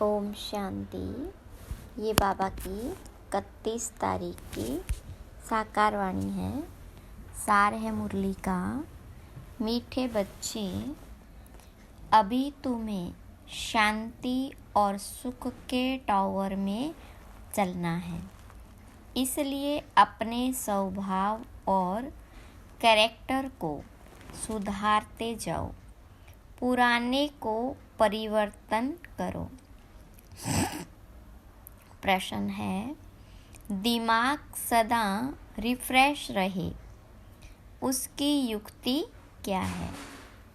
ओम शांति। ये बाबा की 31 तारीख की साकार वाणी है। सार है मुरली का। मीठे बच्चे, अभी तुम्हें शांति और सुख के टावर में चलना है, इसलिए अपने स्वभाव और कैरेक्टर को सुधारते जाओ, पुराने को परिवर्तन करो। प्रश्न है, दिमाग सदा रिफ्रेश रहे, उसकी युक्ति क्या है?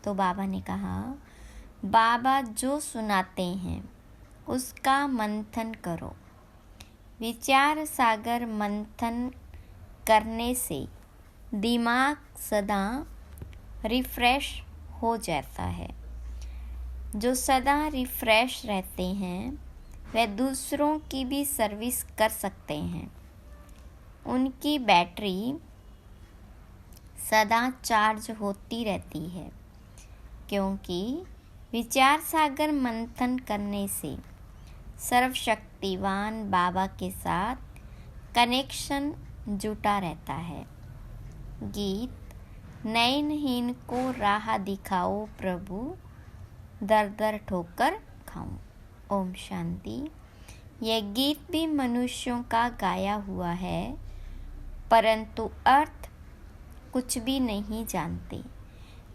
तो बाबा ने कहा, बाबा जो सुनाते हैं उसका मंथन करो। विचार सागर मंथन करने से दिमाग सदा रिफ्रेश हो जाता है। जो सदा रिफ्रेश रहते हैं वे दूसरों की भी सर्विस कर सकते हैं। उनकी बैटरी सदा चार्ज होती रहती है, क्योंकि विचार सागर मंथन करने से सर्वशक्तिवान बाबा के साथ कनेक्शन जुटा रहता है। गीत, नयनहीन को राह दिखाओ प्रभु, दर दर ठोकर खाऊं। ओम शांति। यह गीत भी मनुष्यों का गाया हुआ है, परंतु अर्थ कुछ भी नहीं जानते।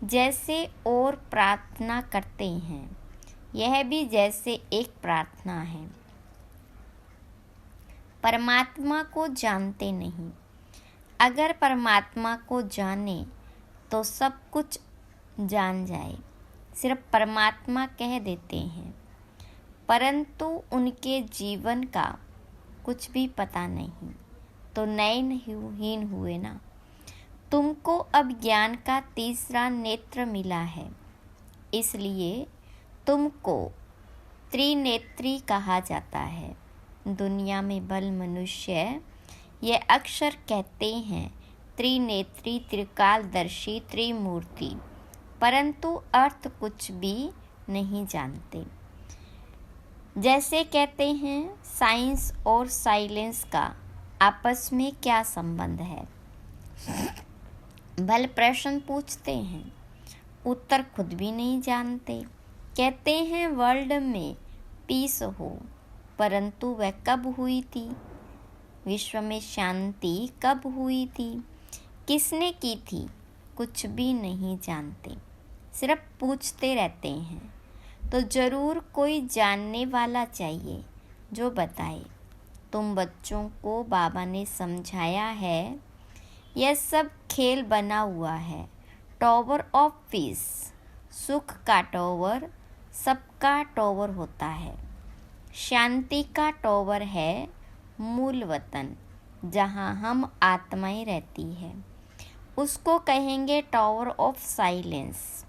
जैसे और प्रार्थना करते हैं, यह भी जैसे एक प्रार्थना है। परमात्मा को जानते नहीं। अगर परमात्मा को जाने तो सब कुछ जान जाए। सिर्फ परमात्मा कह देते हैं, परंतु उनके जीवन का कुछ भी पता नहीं, तो नयनहीन हुए ना। तुमको अब ज्ञान का तीसरा नेत्र मिला है, इसलिए तुमको त्रिनेत्री कहा जाता है। दुनिया में बल मनुष्य ये अक्षर कहते हैं त्रिनेत्री, त्रिकालदर्शी, त्रिमूर्ति, परंतु अर्थ कुछ भी नहीं जानते। जैसे कहते हैं साइंस और साइलेंस का आपस में क्या संबंध है। भल प्रश्न पूछते हैं, उत्तर खुद भी नहीं जानते। कहते हैं वर्ल्ड में पीस हो, परंतु वह कब हुई थी? विश्व में शांति कब हुई थी? किसने की थी? कुछ भी नहीं जानते, सिर्फ पूछते रहते हैं। तो ज़रूर कोई जानने वाला चाहिए जो बताए। तुम बच्चों को बाबा ने समझाया है, यह सब खेल बना हुआ है। टावर ऑफ पीस, सुख का टावर सबका टावर होता है। शांति का टावर है मूल वतन, जहाँ हम आत्माएं रहती है। उसको कहेंगे टावर ऑफ साइलेंस।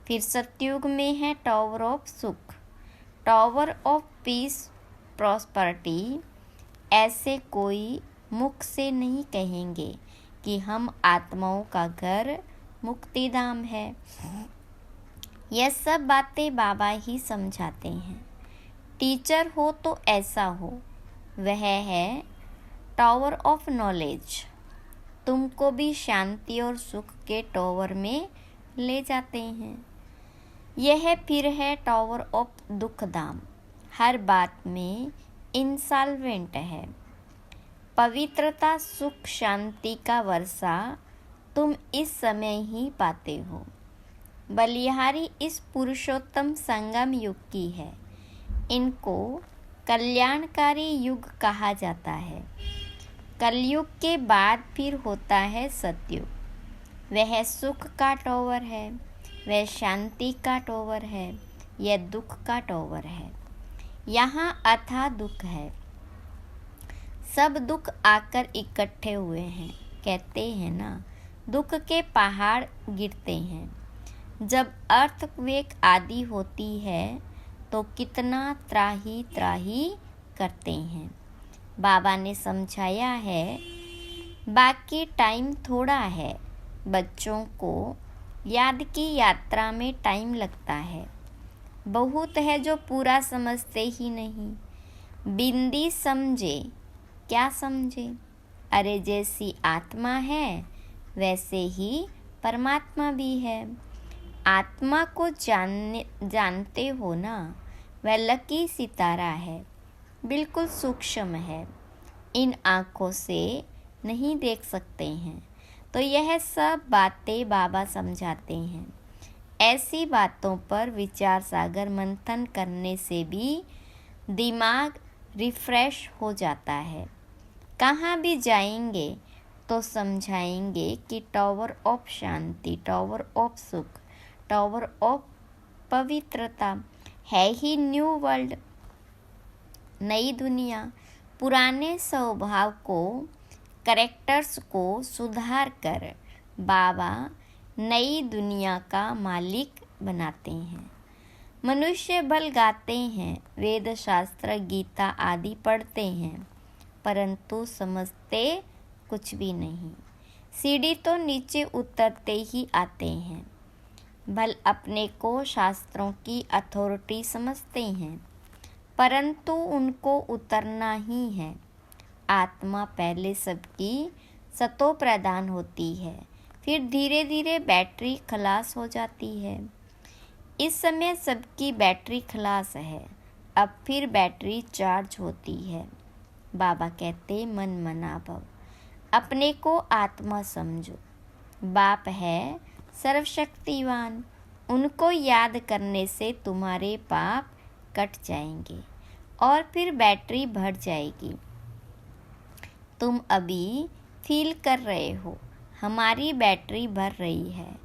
फिर सतयुग में है टावर ऑफ सुख, टावर ऑफ पीस, प्रॉस्पेरिटी। ऐसे कोई मुख से नहीं कहेंगे कि हम आत्माओं का घर मुक्तिधाम है। यह सब बातें बाबा ही समझाते हैं। टीचर हो तो ऐसा हो, वह है टावर ऑफ नॉलेज। तुमको भी शांति और सुख के टावर में ले जाते हैं। यह फिर है टावर ऑफ दुखधाम, हर बात में इंसॉल्वेंट है। पवित्रता, सुख, शांति का वर्षा तुम इस समय ही पाते हो। बलिहारी इस पुरुषोत्तम संगम युग की है। इनको कल्याणकारी युग कहा जाता है। कलयुग के बाद फिर होता है सतयुग। वह सुख का टावर है, वह शांति का टावर है, यह दुख का टावर है। यहाँ अथाह दुख है। सब दुख आकर इकट्ठे हुए हैं। कहते हैं ना, दुख के पहाड़ गिरते हैं। जब अर्थक्वेक आदि होती है तो कितना त्राही त्राही करते हैं। बाबा ने समझाया है, बाकी टाइम थोड़ा है। बच्चों को याद की यात्रा में टाइम लगता है। बहुत है जो पूरा समझते ही नहीं। बिंदी समझे क्या समझे, अरे जैसी आत्मा है वैसे ही परमात्मा भी है। आत्मा को जानते हो ना, वह लकी सितारा है, बिल्कुल सूक्ष्म है, इन आँखों से नहीं देख सकते हैं। तो यह सब बातें बाबा समझाते हैं। ऐसी बातों पर विचार सागर मंथन करने से भी दिमाग रिफ्रेश हो जाता है। कहाँ भी जाएंगे तो समझाएंगे कि tower of Shanti, tower of सुख, टावर ऑफ पवित्रता है ही न्यू वर्ल्ड, नई दुनिया। पुराने स्वभाव को, करेक्टर्स को सुधार कर बाबा नई दुनिया का मालिक बनाते हैं। मनुष्य बल गाते हैं, वेद शास्त्र गीता आदि पढ़ते हैं, परंतु समझते कुछ भी नहीं। सीढ़ी तो नीचे उतरते ही आते हैं। भल अपने को शास्त्रों की अथॉरिटी समझते हैं, परंतु उनको उतरना ही है। आत्मा पहले सबकी सतो प्रदान होती है, फिर धीरे धीरे बैटरी खलास हो जाती है। इस समय सबकी बैटरी खलास है, अब फिर बैटरी चार्ज होती है। बाबा कहते मन मना भव, अपने को आत्मा समझो। बाप है सर्वशक्तिवान, उनको याद करने से तुम्हारे पाप कट जाएंगे और फिर बैटरी भर जाएगी। तुम अभी फील कर रहे हो हमारी बैटरी भर रही है,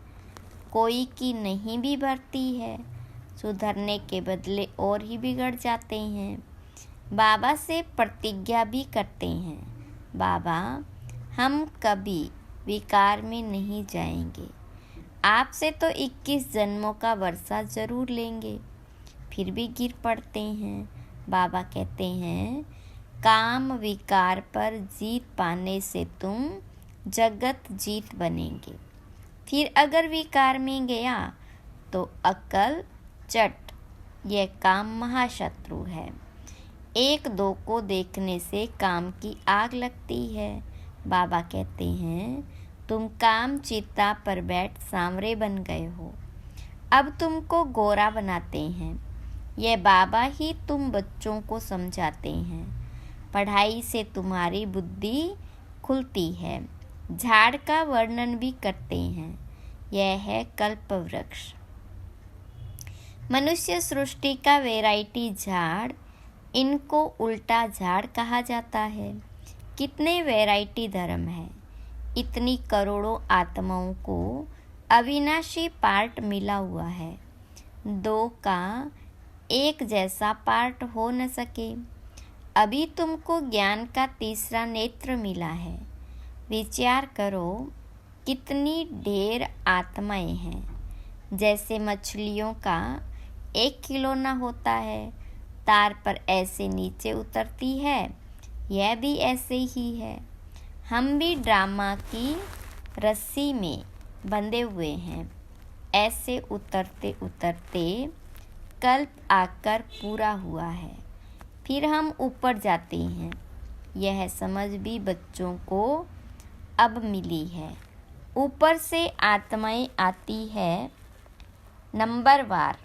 कोई की नहीं भी भरती है, सुधरने के बदले और ही बिगड़ जाते हैं। बाबा से प्रतिज्ञा भी करते हैं, बाबा हम कभी विकार में नहीं जाएंगे, आपसे तो 21 जन्मों का वर्षा जरूर लेंगे, फिर भी गिर पड़ते हैं। बाबा कहते हैं काम विकार पर जीत पाने से तुम जगत जीत बनेंगे। फिर अगर विकार में गया तो अकल चट, यह काम महाशत्रु है। एक दो को देखने से काम की आग लगती है। बाबा कहते हैं तुम काम चिता पर बैठ सांवरे बन गए हो, अब तुमको गोरा बनाते हैं। यह बाबा ही तुम बच्चों को समझाते हैं। पढ़ाई से तुम्हारी बुद्धि खुलती है। झाड़ का वर्णन भी करते हैं, यह है कल्प वृक्ष। मनुष्य सृष्टि का वैरायटी झाड़, इनको उल्टा झाड़ कहा जाता है। कितने वैरायटी धर्म है, इतनी करोड़ों आत्माओं को अविनाशी पार्ट मिला हुआ है। दो का एक जैसा पार्ट हो न सके। अभी तुमको ज्ञान का तीसरा नेत्र मिला है। विचार करो कितनी ढेर आत्माएं हैं। जैसे मछलियों का 1 खिलौना होता है, तार पर ऐसे नीचे उतरती है, यह भी ऐसे ही है। हम भी ड्रामा की रस्सी में बंधे हुए हैं। ऐसे उतरते उतरते कल्प आकर पूरा हुआ है, फिर हम ऊपर जाते हैं। यह समझ भी बच्चों को अब मिली है। ऊपर से आत्माएं आती है, नंबरवार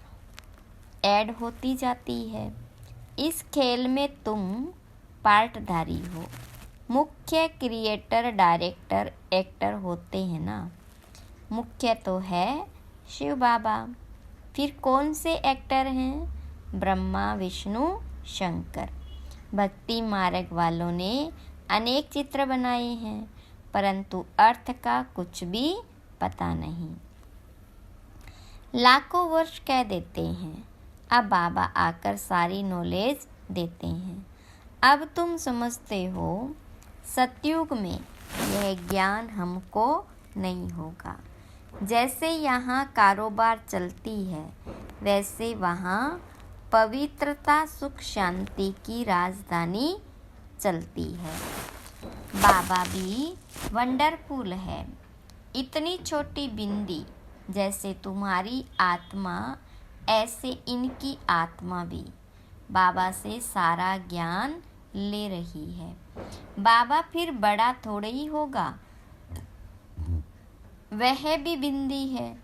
ऐड होती जाती है। इस खेल में तुम पार्टधारी हो। मुख्य क्रिएटर, डायरेक्टर, एक्टर होते हैं ना। मुख्य तो है शिव बाबा, फिर कौन से एक्टर हैं? ब्रह्मा, विष्णु, शंकर। भक्ति मार्ग वालों ने अनेक चित्र बनाए हैं, परंतु अर्थ का कुछ भी पता नहीं। लाखों वर्ष कह देते हैं, अब बाबा आकर सारी नॉलेज देते हैं। अब तुम समझते हो सतयुग में यह ज्ञान हमको नहीं होगा। जैसे यहाँ कारोबार चलती है, वैसे वहाँ पवित्रता, सुख, शांति की राजधानी चलती है। बाबा भी वंडरफुल है। इतनी छोटी बिंदी जैसे तुम्हारी आत्मा ऐसे इनकी आत्मा भी बाबा से सारा ज्ञान ले रही है। बाबा फिर बड़ा थोड़े ही होगा, वह भी बिंदी है।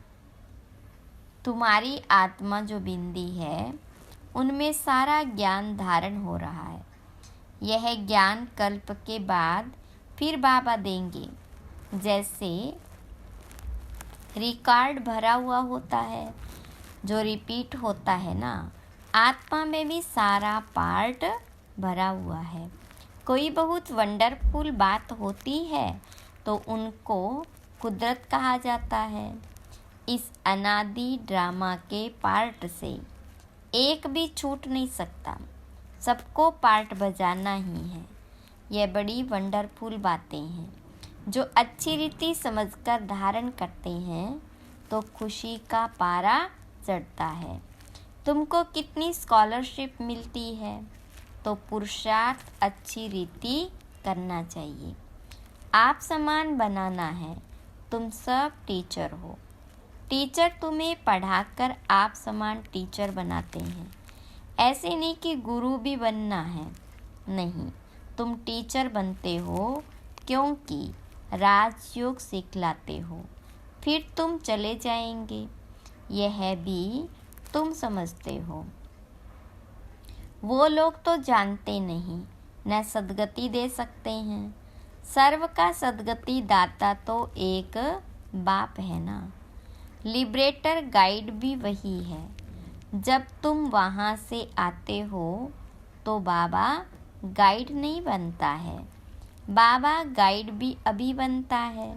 तुम्हारी आत्मा जो बिंदी है, उनमें सारा ज्ञान धारण हो रहा है। यह ज्ञान कल्प के बाद फिर बाबा देंगे। जैसे रिकॉर्ड भरा हुआ होता है, जो रिपीट होता है ना, आत्मा में भी सारा पार्ट भरा हुआ है। कोई बहुत वंडरफुल बात होती है तो उनको कुदरत कहा जाता है। इस अनादि ड्रामा के पार्ट से एक भी छूट नहीं सकता, सबको पार्ट बजाना ही है। यह बड़ी वंडरफुल बातें हैं। जो अच्छी रीति समझकर धारण करते हैं तो खुशी का पारा चढ़ता है। तुमको कितनी स्कॉलरशिप मिलती है, तो पुरुषार्थ अच्छी रीति करना चाहिए। आप समान बनाना है। तुम सब टीचर हो। टीचर तुम्हें पढ़ाकर आप समान टीचर बनाते हैं। ऐसे नहीं कि गुरु भी बनना है, नहीं, तुम टीचर बनते हो क्योंकि राजयोग सिखलाते हो। फिर तुम चले जाएंगे, यह भी तुम समझते हो। वो लोग तो जानते नहीं, न सद्गति दे सकते हैं। सर्व का सद्गति दाता तो एक बाप है ना। लिबरेटर गाइड भी वही है। जब तुम वहाँ से आते हो तो बाबा गाइड नहीं बनता है, बाबा गाइड भी अभी बनता है।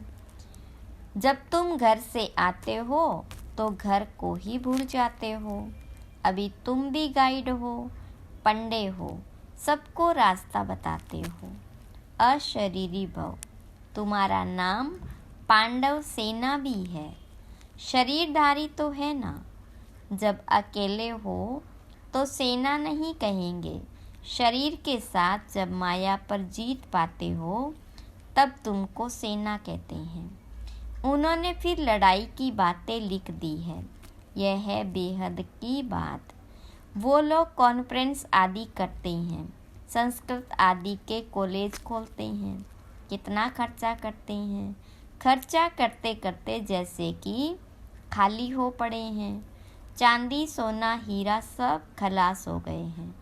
जब तुम घर से आते हो तो घर को ही भूल जाते हो। अभी तुम भी गाइड हो, पंडे हो, सबको रास्ता बताते हो। अशरीरी भव। तुम्हारा नाम पांडव सेना भी है। शरीरधारी तो है ना। जब अकेले हो तो सेना नहीं कहेंगे। शरीर के साथ जब माया पर जीत पाते हो तब तुमको सेना कहते हैं। उन्होंने फिर लड़ाई की बातें लिख दी है। यह है बेहद की बात। वो लोग कॉन्फ्रेंस आदि करते हैं, संस्कृत आदि के कॉलेज खोलते हैं, कितना खर्चा करते हैं। खर्चा करते करते जैसे कि खाली हो पड़े हैं। चांदी सोना हीरा सब खलास हो गए हैं।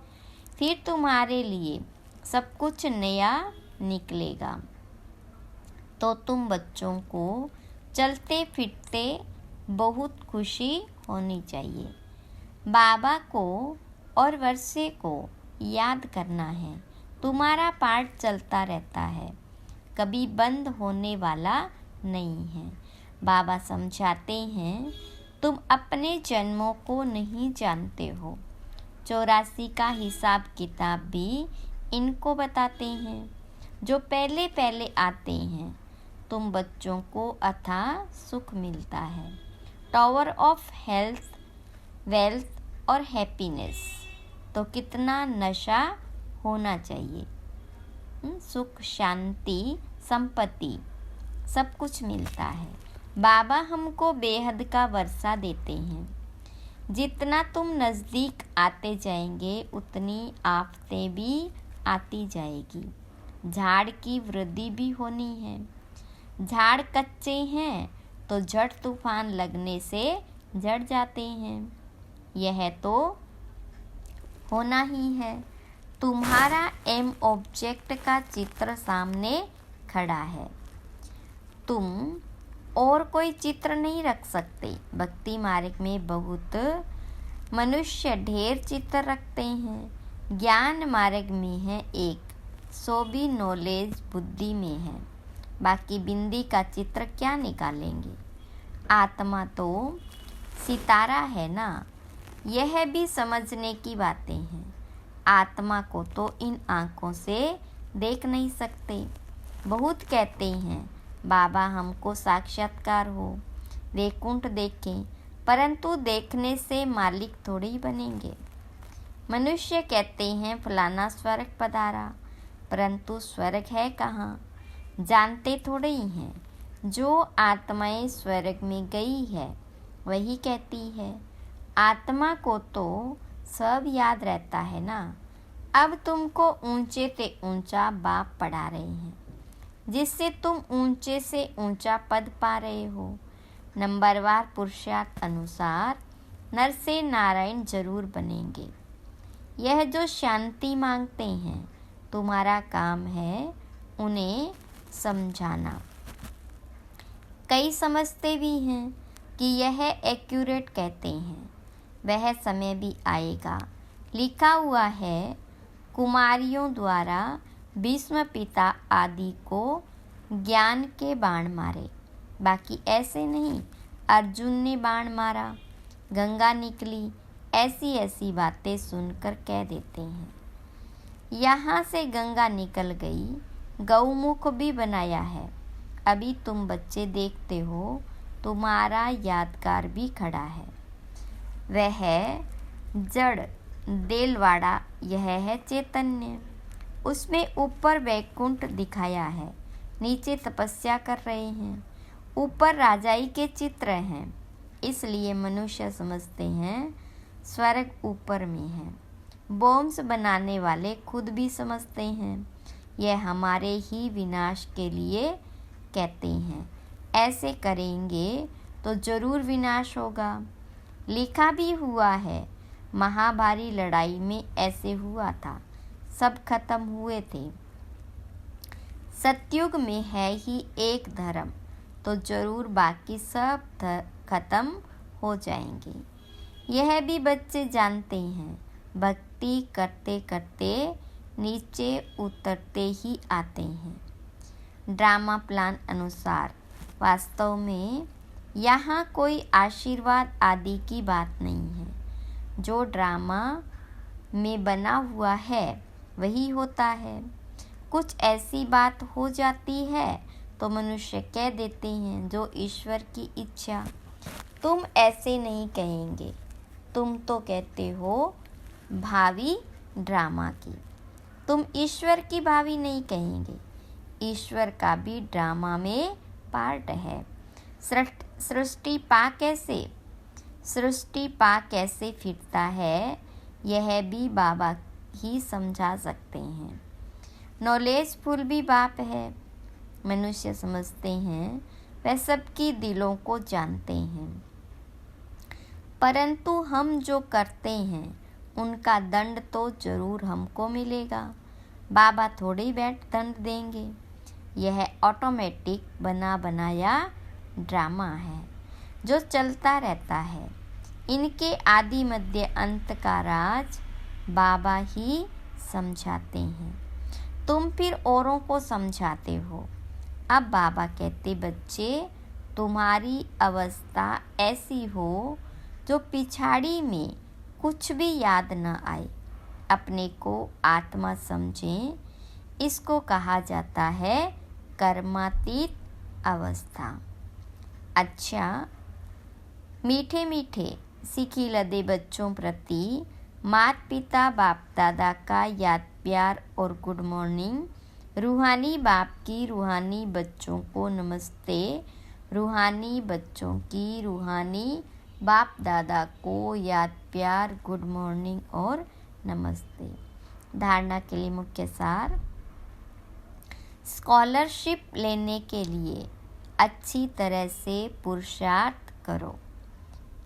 फिर तुम्हारे लिए सब कुछ नया निकलेगा। तो तुम बच्चों को चलते फिरते बहुत खुशी होनी चाहिए। बाबा को और वर्षे को याद करना है। तुम्हारा पाठ चलता रहता है, कभी बंद होने वाला नहीं है। बाबा समझाते हैं, तुम अपने जन्मों को नहीं जानते हो। 84 का हिसाब किताब भी इनको बताते हैं, जो पहले पहले आते हैं। तुम बच्चों को अथाह सुख मिलता है। टावर ऑफ हेल्थ, वेल्थ और हैप्पीनेस। तो कितना नशा होना चाहिए। सुख, शांति, संपत्ति सब कुछ मिलता है। बाबा हमको बेहद का वर्षा देते हैं। जितना तुम नज़दीक आते जाएंगे उतनी आफतें भी आती जाएगी। झाड़ की वृद्धि भी होनी है। झाड़ कच्चे हैं तो झट तूफान लगने से जड़ जाते हैं। यह तो होना ही है। तुम्हारा एम ऑब्जेक्ट का चित्र सामने खड़ा है। तुम और कोई चित्र नहीं रख सकते। भक्ति मार्ग में बहुत मनुष्य ढेर चित्र रखते हैं। ज्ञान मार्ग में है एक, सो भी नॉलेज बुद्धि में है। बाकी बिंदी का चित्र क्या निकालेंगे। आत्मा तो सितारा है ना। यह भी समझने की बातें हैं। आत्मा को तो इन आँखों से देख नहीं सकते। बहुत कहते हैं बाबा हमको साक्षात्कार हो, वैकुंठ देखें, परंतु देखने से मालिक थोड़े ही बनेंगे। मनुष्य कहते हैं फलाना स्वर्ग पधारा, परंतु स्वर्ग है कहाँ, जानते थोड़े ही हैं। जो आत्माएं स्वर्ग में गई है वही कहती है। आत्मा को तो सब याद रहता है ना। अब तुमको ऊंचे से ऊंचा बाप पढ़ा रहे हैं, जिससे तुम ऊंचे से ऊंचा पद पा रहे हो। नंबरवार पुरुषार्थ अनुसार नर से नारायण जरूर बनेंगे। यह जो शांति मांगते हैं, तुम्हारा काम है उन्हें समझाना। कई समझते भी हैं कि यह एक्यूरेट कहते हैं। वह समय भी आएगा, लिखा हुआ है, कुमारियों द्वारा भीष्म पिता आदि को ज्ञान के बाण मारे, बाकी ऐसे नहीं। अर्जुन ने बाण मारा, गंगा निकली, ऐसी ऐसी बातें सुनकर कह देते हैं। यहाँ से गंगा निकल गई, गौमुख भी बनाया है। अभी तुम बच्चे देखते हो, तुम्हारा यादगार भी खड़ा है। वह है जड़ देलवाड़ा, यह है चैतन्य। उसमें ऊपर वैकुंठ दिखाया है, नीचे तपस्या कर रहे हैं, ऊपर राजाई के चित्र हैं। इसलिए मनुष्य समझते हैं स्वर्ग ऊपर में है। बॉम्ब्स बनाने वाले खुद भी समझते हैं यह हमारे ही विनाश के लिए कहते हैं। ऐसे करेंगे तो जरूर विनाश होगा। लिखा भी हुआ है, महाभारी लड़ाई में ऐसे हुआ था, सब खत्म हुए थे। सतयुग में है ही एक धर्म, तो जरूर बाकी सब खत्म हो जाएंगे। यह भी बच्चे जानते हैं। भक्ति करते करते नीचे उतरते ही आते हैं। ड्रामा प्लान अनुसार वास्तव में यहाँ कोई आशीर्वाद आदि की बात नहीं है। जो ड्रामा में बना हुआ है वही होता है। कुछ ऐसी बात हो जाती है तो मनुष्य कह देते हैं जो ईश्वर की इच्छा। तुम ऐसे नहीं कहेंगे, तुम तो कहते हो भावी ड्रामा की। तुम ईश्वर की भावी नहीं कहेंगे। ईश्वर का भी ड्रामा में पार्ट है। सृष्टि पा कैसे फिरता है, यह भी बाबा ही समझा सकते हैं। नॉलेजफुल भी बाप है। मनुष्य समझते हैं वह सबकी दिलों को जानते हैं, परंतु हम जो करते हैं उनका दंड तो जरूर हमको मिलेगा। बाबा थोड़े ही बैठ दंड देंगे। यह ऑटोमेटिक बना बनाया ड्रामा है जो चलता रहता है। इनके आदि मध्य अंत का राज बाबा ही समझाते हैं। तुम फिर औरों को समझाते हो। अब बाबा कहते, बच्चे तुम्हारी अवस्था ऐसी हो जो पिछाड़ी में कुछ भी याद न आए, अपने को आत्मा समझें। इसको कहा जाता है कर्मातीत अवस्था। अच्छा, मीठे मीठे सीखी लदे बच्चों प्रति माता पिता बाप दादा का याद प्यार और गुड मॉर्निंग। रूहानी बाप की रूहानी बच्चों को नमस्ते। रूहानी बच्चों की रूहानी बाप दादा को याद प्यार गुड मॉर्निंग और नमस्ते। धारणा के लिए मुख्य सार। स्कॉलरशिप लेने के लिए अच्छी तरह से पुरुषार्थ करो।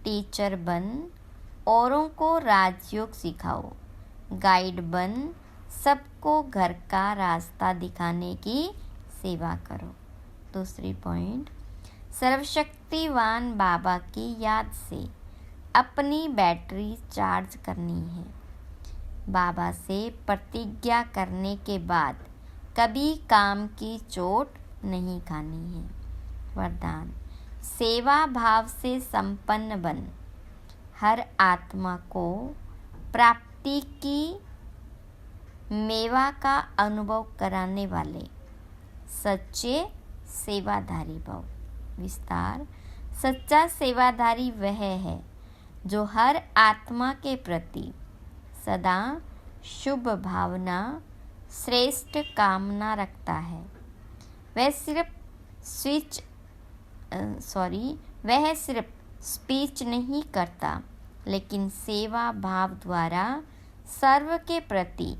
टीचर बन, औरों को राजयोग सिखाओ। गाइड बन, सबको घर का रास्ता दिखाने की सेवा करो। दूसरी पॉइंट, सर्वशक्तिवान बाबा की याद से अपनी बैटरी चार्ज करनी है। बाबा से प्रतिज्ञा करने के बाद कभी काम की चोट नहीं खानी है। वरदान, सेवा भाव से संपन्न बन, हर आत्मा को प्राप्ति की मेवा का अनुभव कराने वाले सच्चे सेवाधारी भव। विस्तार, सच्चा सेवाधारी वह है जो हर आत्मा के प्रति सदा शुभ भावना, श्रेष्ठ कामना रखता है। वह सिर्फ स्पीच नहीं करता, लेकिन सेवा भाव द्वारा सर्व के प्रति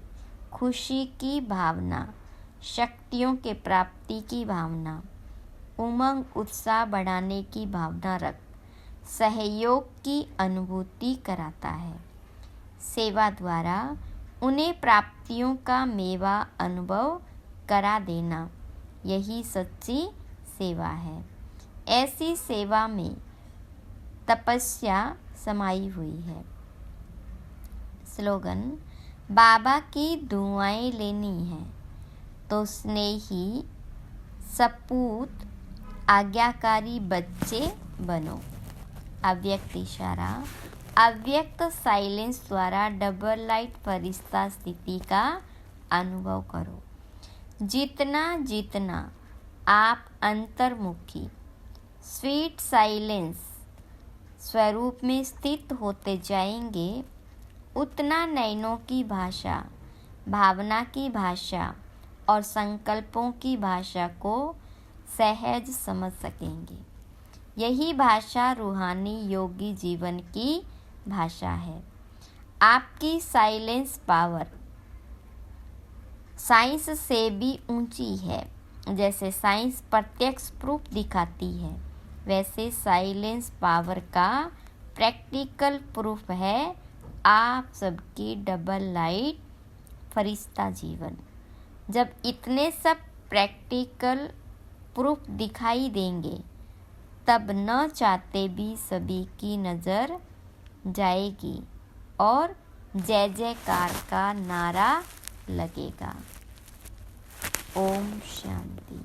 खुशी की भावना, शक्तियों के प्राप्ति की भावना, उमंग उत्साह बढ़ाने की भावना रख सहयोग की अनुभूति कराता है। सेवा द्वारा उन्हें प्राप्तियों का मेवा अनुभव करा देना, यही सच्ची सेवा है। ऐसी सेवा में तपस्या समाई हुई है। स्लोगन: बाबा की दुआएं लेनी है तो स्नेही, सपूत, आज्ञाकारी बच्चे बनो। अव्यक्त इशारा: अव्यक्त साइलेंस द्वारा डबल लाइट फरिश्ता स्थिति का अनुभव करो। जितना जितना आप अंतर्मुखी स्वीट साइलेंस स्वरूप में स्थित होते जाएंगे, उतना नयनों की भाषा, भावना की भाषा और संकल्पों की भाषा को सहज समझ सकेंगे। यही भाषा रूहानी योगी जीवन की भाषा है। आपकी साइलेंस पावर साइंस से भी ऊंची है। जैसे साइंस प्रत्यक्ष प्रूफ दिखाती है, वैसे साइलेंस पावर का प्रैक्टिकल प्रूफ है आप सबकी डबल लाइट फरिश्ता जीवन। जब इतने सब प्रैक्टिकल प्रूफ दिखाई देंगे, तब न चाहते भी सभी की नज़र जाएगी और जय जयकार का नारा लगेगा। ओम शांति।